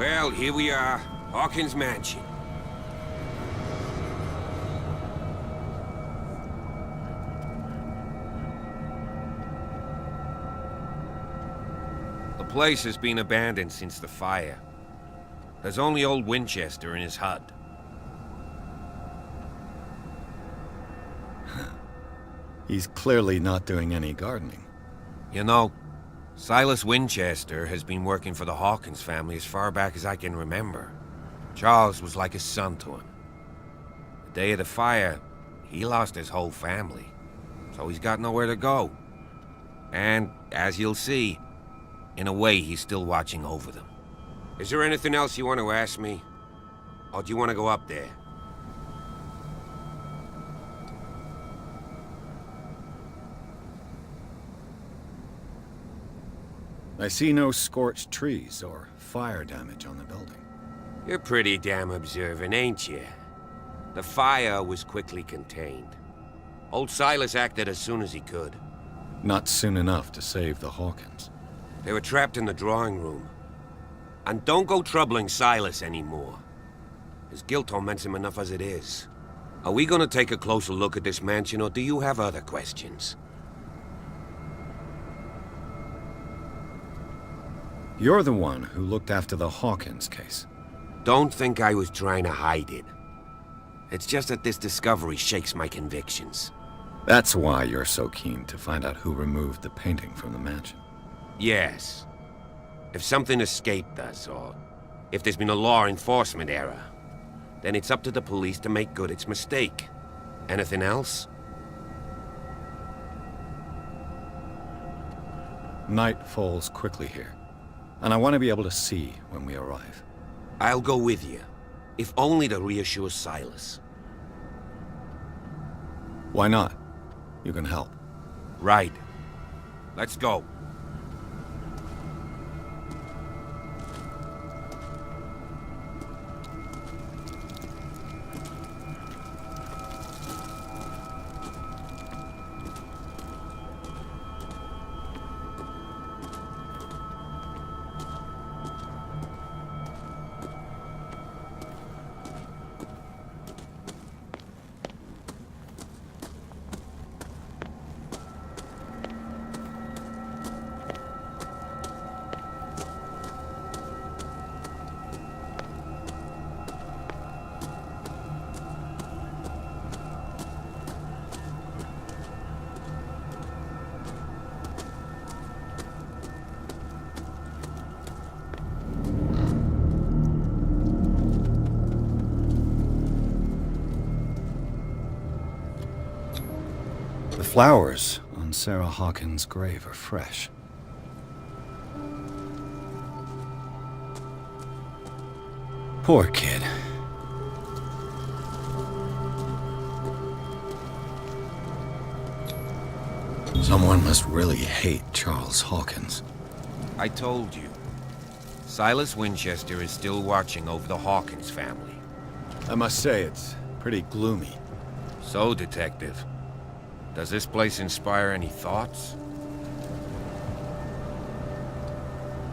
Well, here we are. Hawkins Mansion. The place has been abandoned since the fire. There's only old Winchester in his hut. He's clearly not doing any gardening. You know, Silas Winchester has been working for the Hawkins family as far back as I can remember. Charles was like a son to him. The day of the fire, he lost his whole family, so he's got nowhere to go. And, as you'll see, in a way he's still watching over them. Is there anything else you want to ask me? Or do you want to go up there? I see no scorched trees or fire damage on the building. You're pretty damn observant, ain't you? The fire was quickly contained. Old Silas acted as soon as he could. Not soon enough to save the Hawkins. They were trapped in the drawing room. And don't go troubling Silas anymore. His guilt torments him enough as it is. Are we gonna take a closer look at this mansion, or do you have other questions? You're the one who looked after the Hawkins case. Don't think I was trying to hide it. It's just that this discovery shakes my convictions. That's why you're so keen to find out who removed the painting from the mansion. Yes. If something escaped us, or if there's been a law enforcement error, then it's up to the police to make good its mistake. Anything else? Night falls quickly here, and I want to be able to see when we arrive. I'll go with you, if only to reassure Silas. Why not? You can help. Right. Let's go. The flowers on Sarah Hawkins' grave are fresh. Poor kid. Someone must really hate Charles Hawkins. I told you. Silas Winchester is still watching over the Hawkins family. I must say, it's pretty gloomy. So, Detective, does this place inspire any thoughts?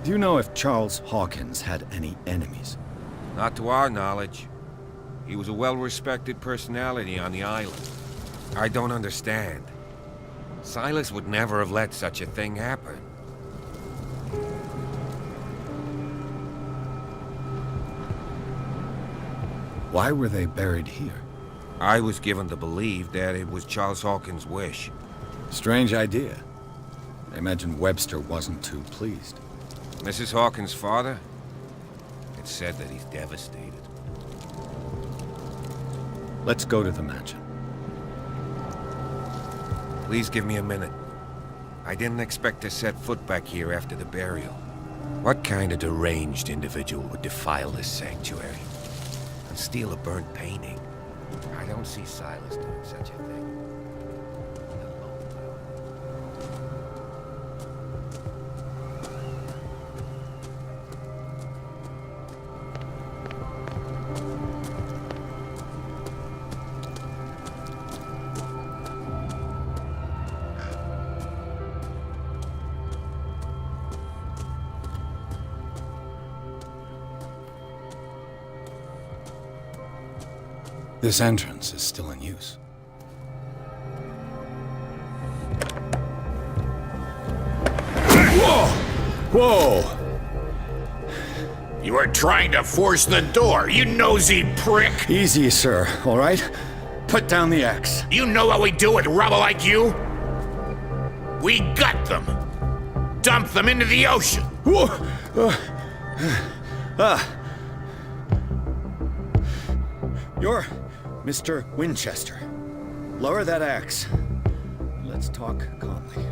Do you know if Charles Hawkins had any enemies? Not to our knowledge. He was a well-respected personality on the island. I don't understand. Silas would never have let such a thing happen. Why were they buried here? I was given to believe that it was Charles Hawkins' wish. Strange idea. I imagine Webster wasn't too pleased. Mrs. Hawkins' father? It's said that he's devastated. Let's go to the mansion. Please give me a minute. I didn't expect to set foot back here after the burial. What kind of deranged individual would defile this sanctuary and steal a burnt painting? I don't see Silas doing such a thing. This entrance is still in use. Whoa! Whoa! You were trying to force the door, you nosy prick! Easy, sir, all right? Put down the axe. You know what we do with rubble like you? We gut them. Dump them into the ocean. Whoa! You're Mr. Winchester. Lower that axe. Let's talk calmly.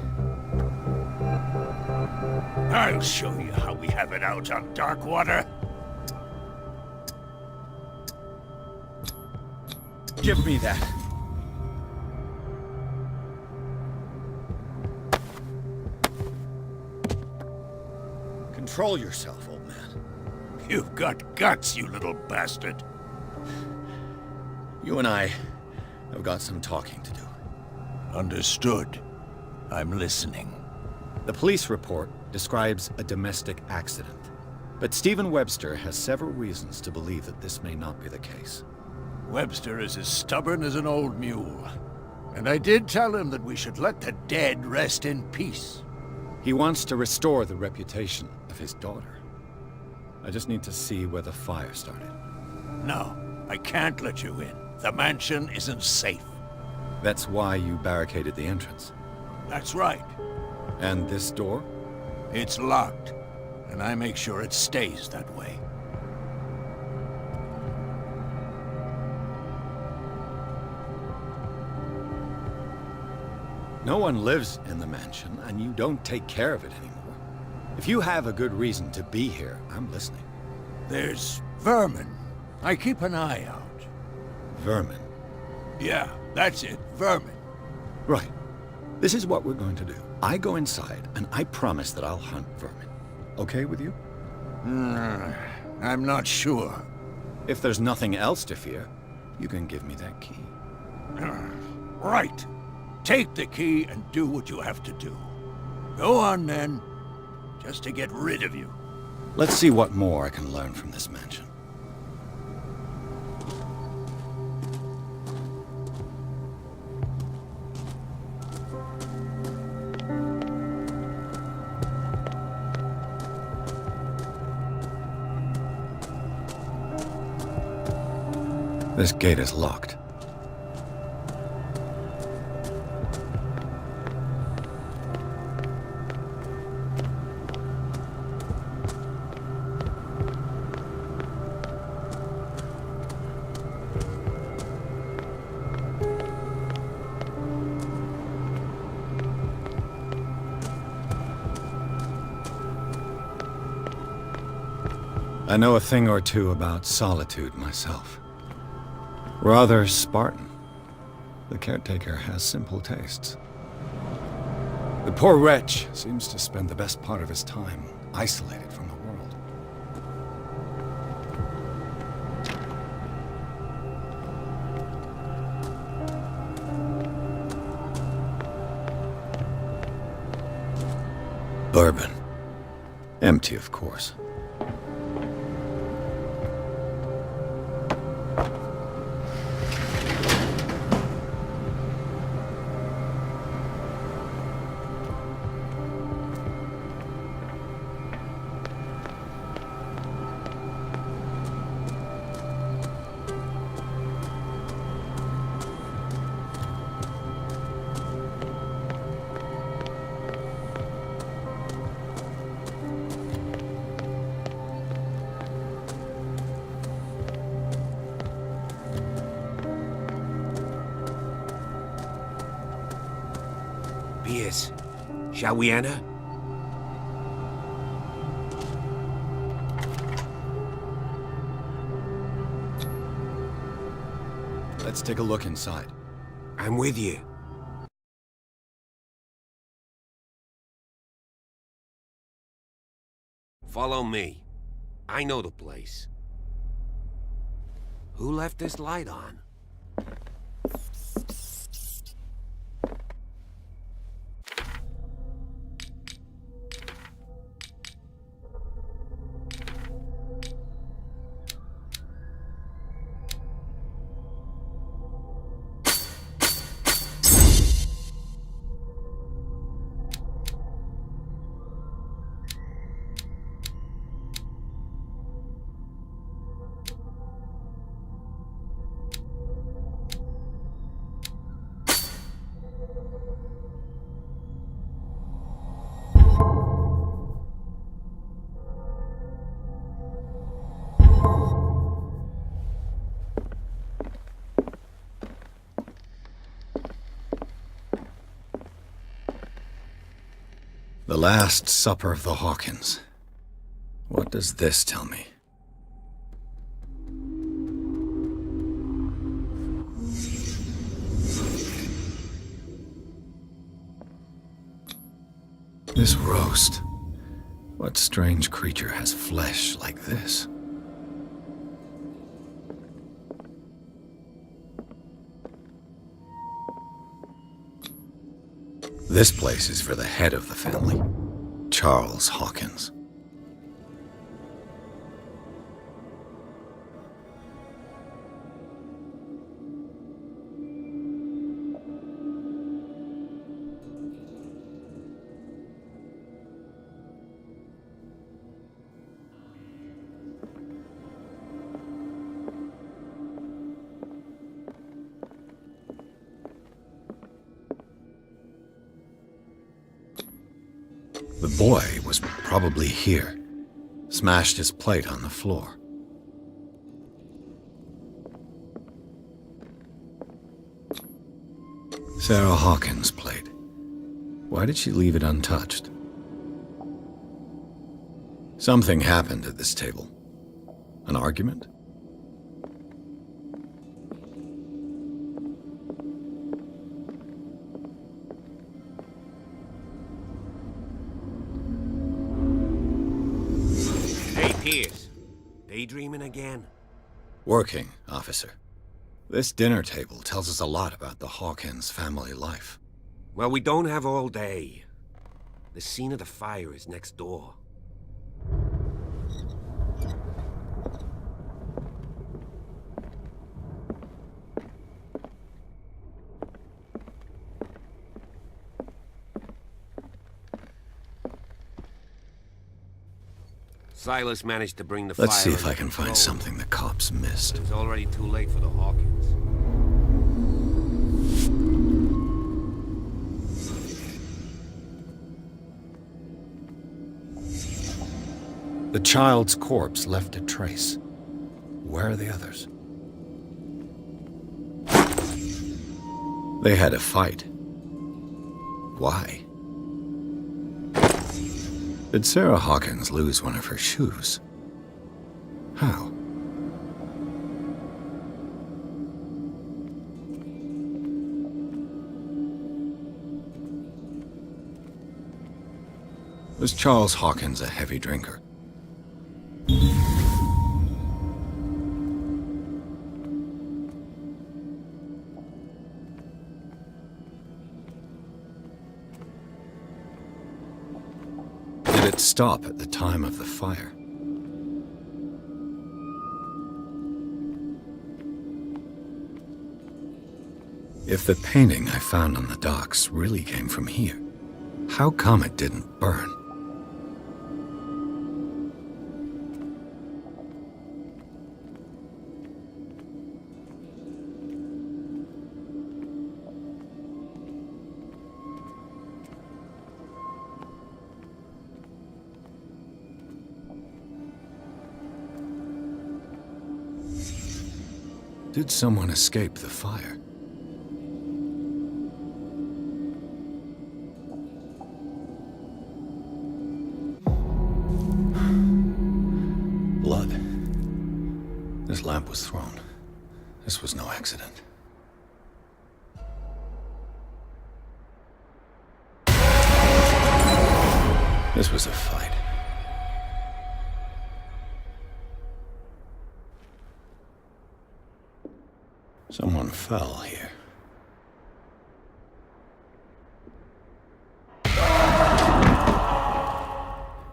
I'll show you how we have it out on Darkwater. Give me that. Control yourself, old man. You've got guts, you little bastard. You and I have got some talking to do. Understood. I'm listening. The police report describes a domestic accident, but Stephen Webster has several reasons to believe that this may not be the case. Webster is as stubborn as an old mule. And I did tell him that we should let the dead rest in peace. He wants to restore the reputation of his daughter. I just need to see where the fire started. No, I can't let you in. The mansion isn't safe. That's why you barricaded the entrance. That's right. And this door? It's locked, and I make sure it stays that way. No one lives in the mansion, and you don't take care of it anymore. If you have a good reason to be here, I'm listening. There's vermin. I keep an eye out. Vermin. Yeah, that's it, vermin. Right. This is what we're going to do. I go inside, and I promise that I'll hunt vermin. Okay with you? I'm not sure. If there's nothing else to fear, you can give me that key. Right. Take the key and do what you have to do. Go on then, just to get rid of you. Let's see what more I can learn from this mansion. This gate is locked. I know a thing or two about solitude myself. Rather Spartan. The caretaker has simple tastes. The poor wretch seems to spend the best part of his time isolated from the world. Bourbon. Empty, of course. Beers. Shall we enter? Let's take a look inside. I'm with you. Follow me. I know the place. Who left this light on? The Last Supper of the Hawkins. What does this tell me? This roast. What strange creature has flesh like this? This place is for the head of the family, Charles Hawkins. The boy was probably here. Smashed his plate on the floor. Sarah Hawkins' plate. Why did she leave it untouched? Something happened at this table. An argument? Pierce, daydreaming again? Working, officer. This dinner table tells us a lot about the Hawkins family life. Well, we don't have all day. The scene of the fire is next door. Silas managed to bring the fire. Let's see if I under can find control. something the cops missed. It's already too late for the Hawkins. The child's corpse left a trace. Where are the others? They had a fight. Why? Did Sarah Hawkins lose one of her shoes? How? Was Charles Hawkins a heavy drinker? Did it stop at the time of the fire? If the painting I found on the docks really came from here, how come it didn't burn? Did someone escape the fire? Blood. This lamp was thrown. This was no accident. This was a fight. Someone fell here.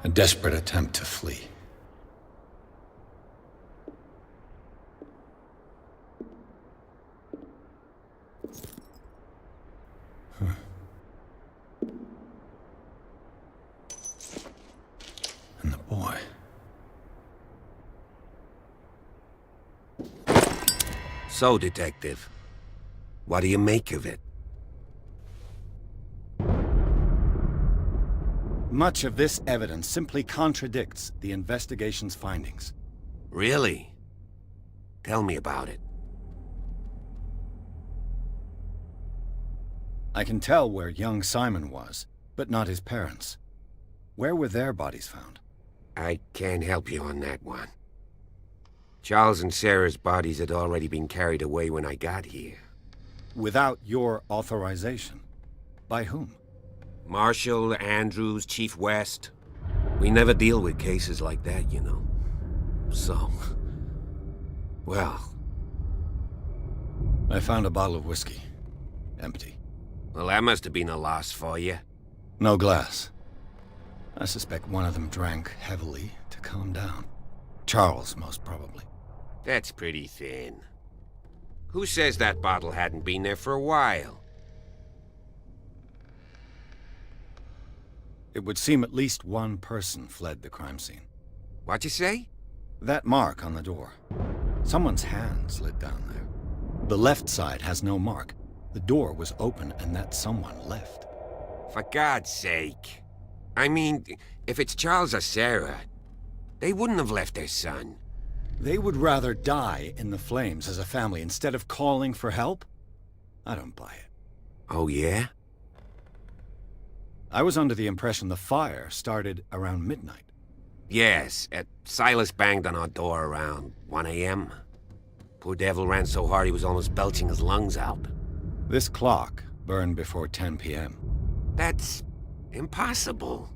A desperate attempt to flee. And the boy. So, Detective, what do you make of it? Much of this evidence simply contradicts the investigation's findings. Really? Tell me about it. I can tell where young Simon was, but not his parents. Where were their bodies found? I can't help you on that one. Charles and Sarah's bodies had already been carried away when I got here. Without your authorization? By whom? Marshall, Andrews, Chief West. We never deal with cases like that, you know. So... well... I found a bottle of whiskey. Empty. Well, that must have been a loss for you. No glass. I suspect one of them drank heavily to calm down. Charles, most probably. That's pretty thin. Who says that bottle hadn't been there for a while? It would seem at least one person fled the crime scene. What'd you say? That mark on the door. Someone's hand slid down there. The left side has no mark. The door was open and that someone left. For God's sake. I mean, if it's Charles or Sarah, they wouldn't have left their son. They would rather die in the flames as a family instead of calling for help? I don't buy it. Oh, yeah? I was under the impression the fire started around midnight. Yes, Silas banged on our door around 1 a.m. Poor devil ran so hard he was almost belching his lungs out. This clock burned before 10 p.m. That's impossible.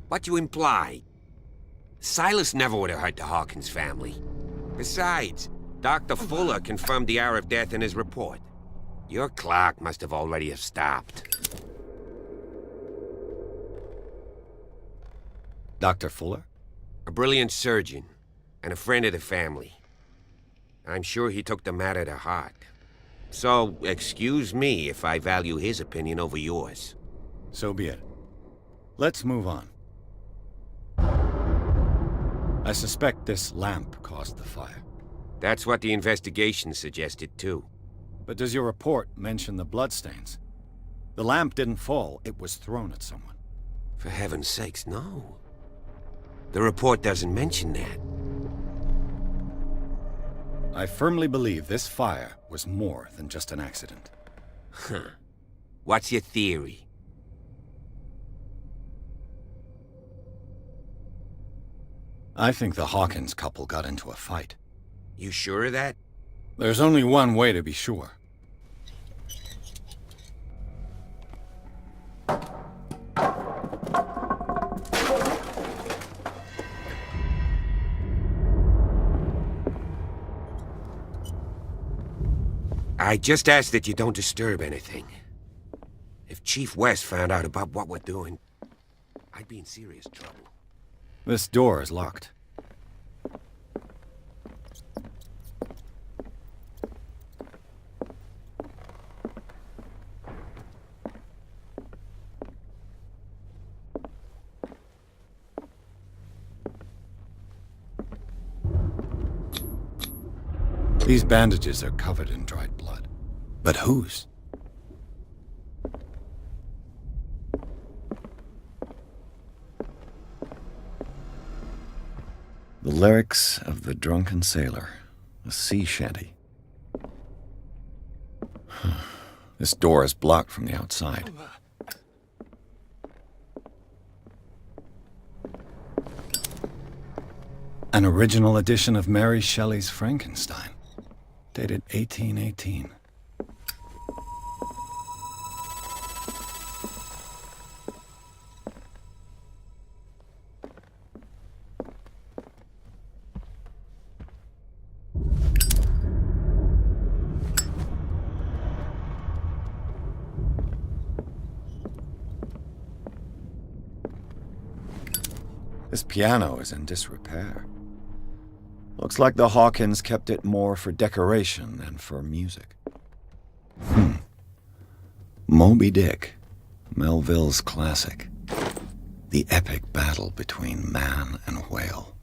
What you imply? Silas never would have hurt the Hawkins family. Besides, Dr. Fuller confirmed the hour of death in his report. Your clock must have already have stopped. Dr. Fuller? A brilliant surgeon, and a friend of the family. I'm sure he took the matter to heart. So, excuse me if I value his opinion over yours. So be it. Let's move on. I suspect this lamp caused the fire. That's what the investigation suggested, too. But does your report mention the bloodstains? The lamp didn't fall, it was thrown at someone. For heaven's sakes, no. The report doesn't mention that. I firmly believe this fire was more than just an accident. Huh. What's your theory? I think the Hawkins couple got into a fight. You sure of that? There's only one way to be sure. I just ask that you don't disturb anything. If Chief West found out about what we're doing, I'd be in serious trouble. This door is locked. These bandages are covered in dried blood. But whose? The lyrics of the drunken sailor, a sea shanty. This door is blocked from the outside. An original edition of Mary Shelley's Frankenstein, dated 1818. This piano is in disrepair. Looks like the Hawkins kept it more for decoration than for music. Moby Dick, Melville's classic. The epic battle between man and whale.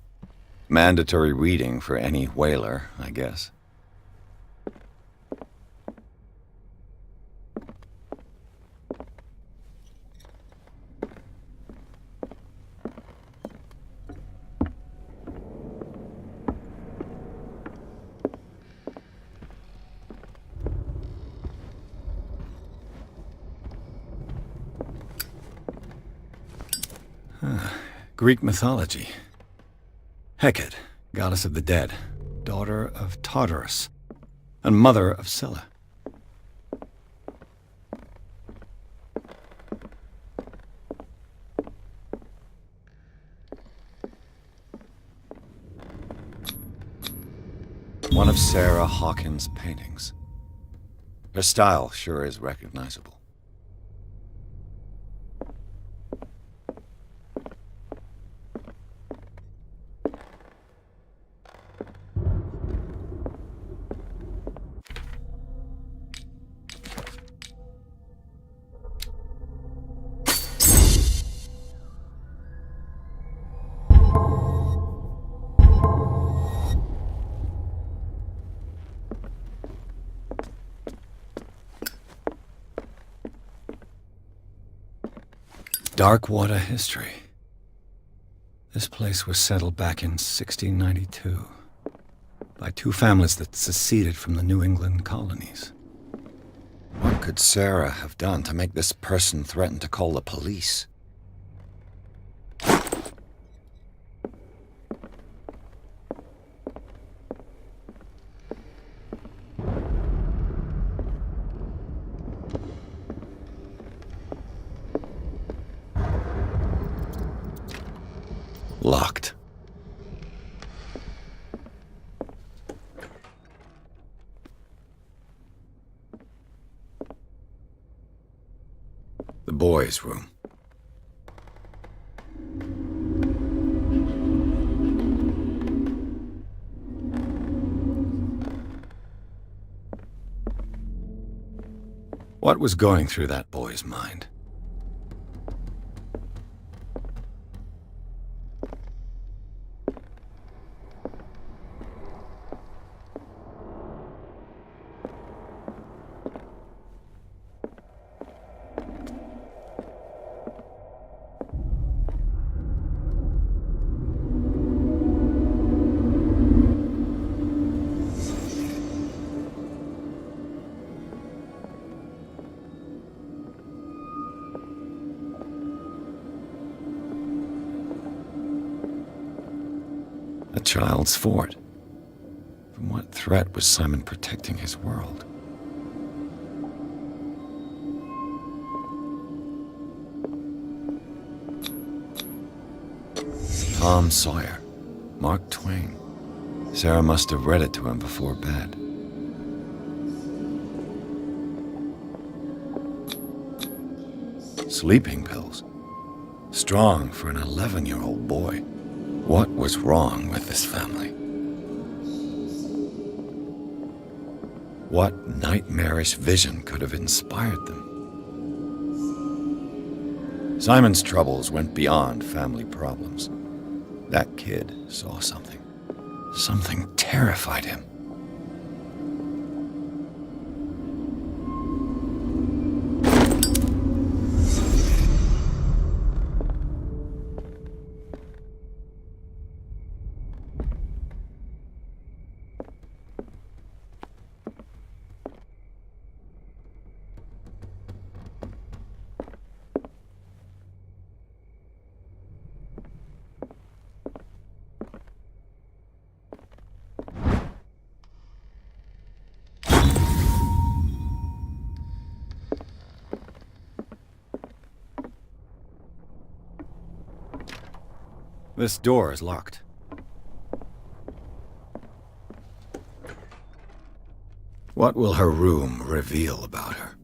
Mandatory reading for any whaler, I guess. Greek mythology. Hecate, goddess of the dead, daughter of Tartarus, and mother of Scylla. One of Sarah Hawkins' paintings. Her style sure is recognizable. Darkwater history. This place was settled back in 1692 by two families that seceded from the New England colonies. What could Sarah have done to make this person threaten to call the police? Locked. The boys' room. What was going through that boy's mind? A child's fort. From what threat was Simon protecting his world? Tom Sawyer. Mark Twain. Sarah must have read it to him before bed. Sleeping pills. Strong for an 11-year-old boy. What was wrong with this family? What nightmarish vision could have inspired them? Simon's troubles went beyond family problems. That kid saw something. Something terrified him. This door is locked. What will her room reveal about her?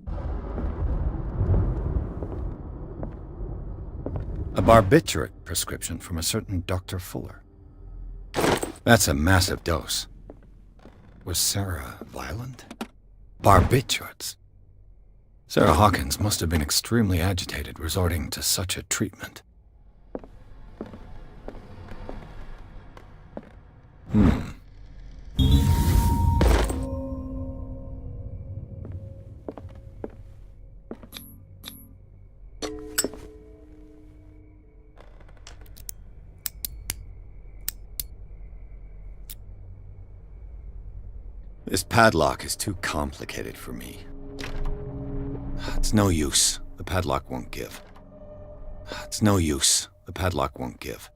A barbiturate prescription from a certain Dr. Fuller. That's a massive dose. Was Sarah violent? Barbiturates. Sarah Hawkins must have been extremely agitated resorting to such a treatment. This padlock is too complicated for me. It's no use. The padlock won't give. It's no use. The padlock won't give.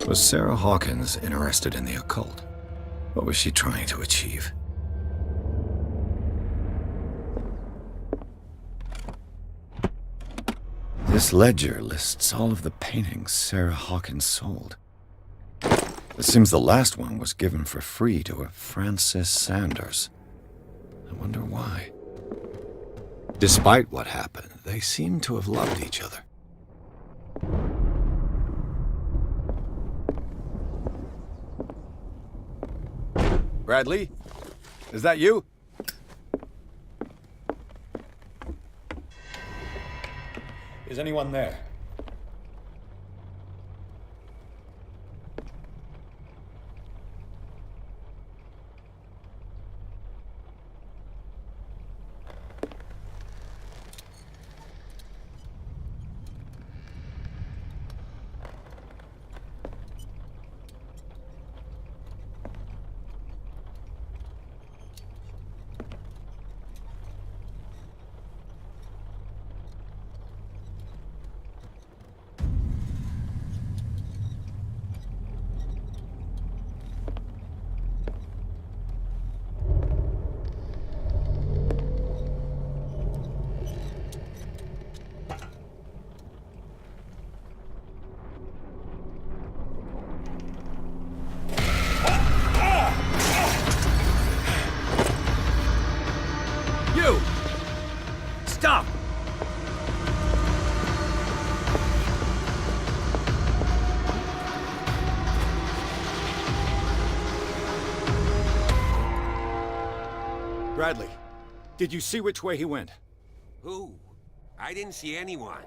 Was Sarah Hawkins interested in the occult? What was she trying to achieve? This ledger lists all of the paintings Sarah Hawkins sold. It seems the last one was given for free to a Francis Sanders. I wonder why. Despite what happened, they seem to have loved each other. Bradley? Is that you? Is anyone there? Stop! Bradley, did you see which way he went? Who? I didn't see anyone.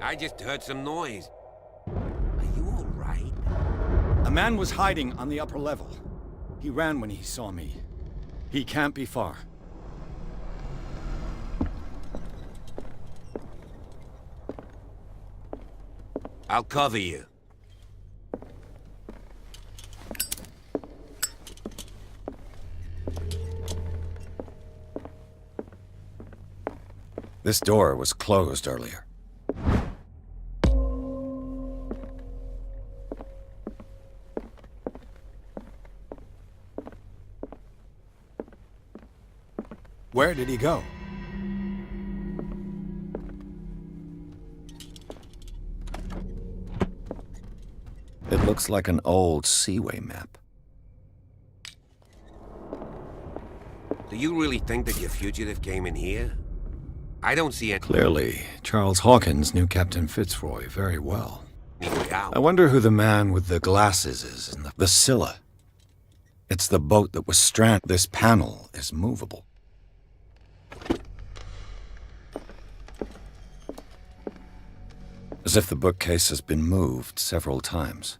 I just heard some noise. Are you all right? A man was hiding on the upper level. He ran when he saw me. He can't be far. I'll cover you. This door was closed earlier. Where did he go? It looks like an old Seaway map. Do you really think that your fugitive came in here? I don't see any Clearly, Charles Hawkins knew Captain Fitzroy very well. way out. I wonder who the man with the glasses is in the Scylla. It's the boat that was stranded. This panel is movable. As if the bookcase has been moved several times.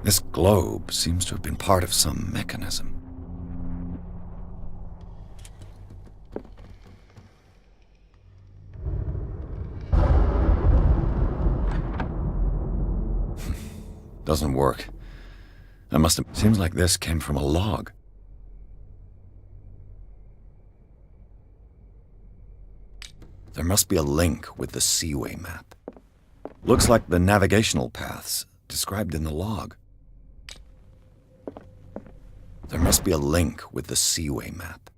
This globe seems to have been part of some mechanism. Doesn't work. I must have... Seems like this came from a log. There must be a link with the Seaway map. Looks like the navigational paths described in the log. There must be a link with the Seaway map.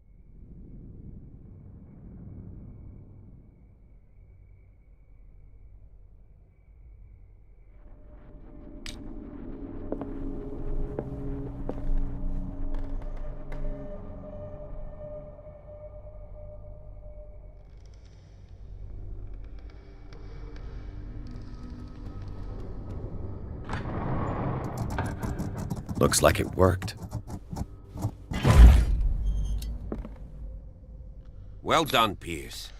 Looks like it worked. Well done, Pierce.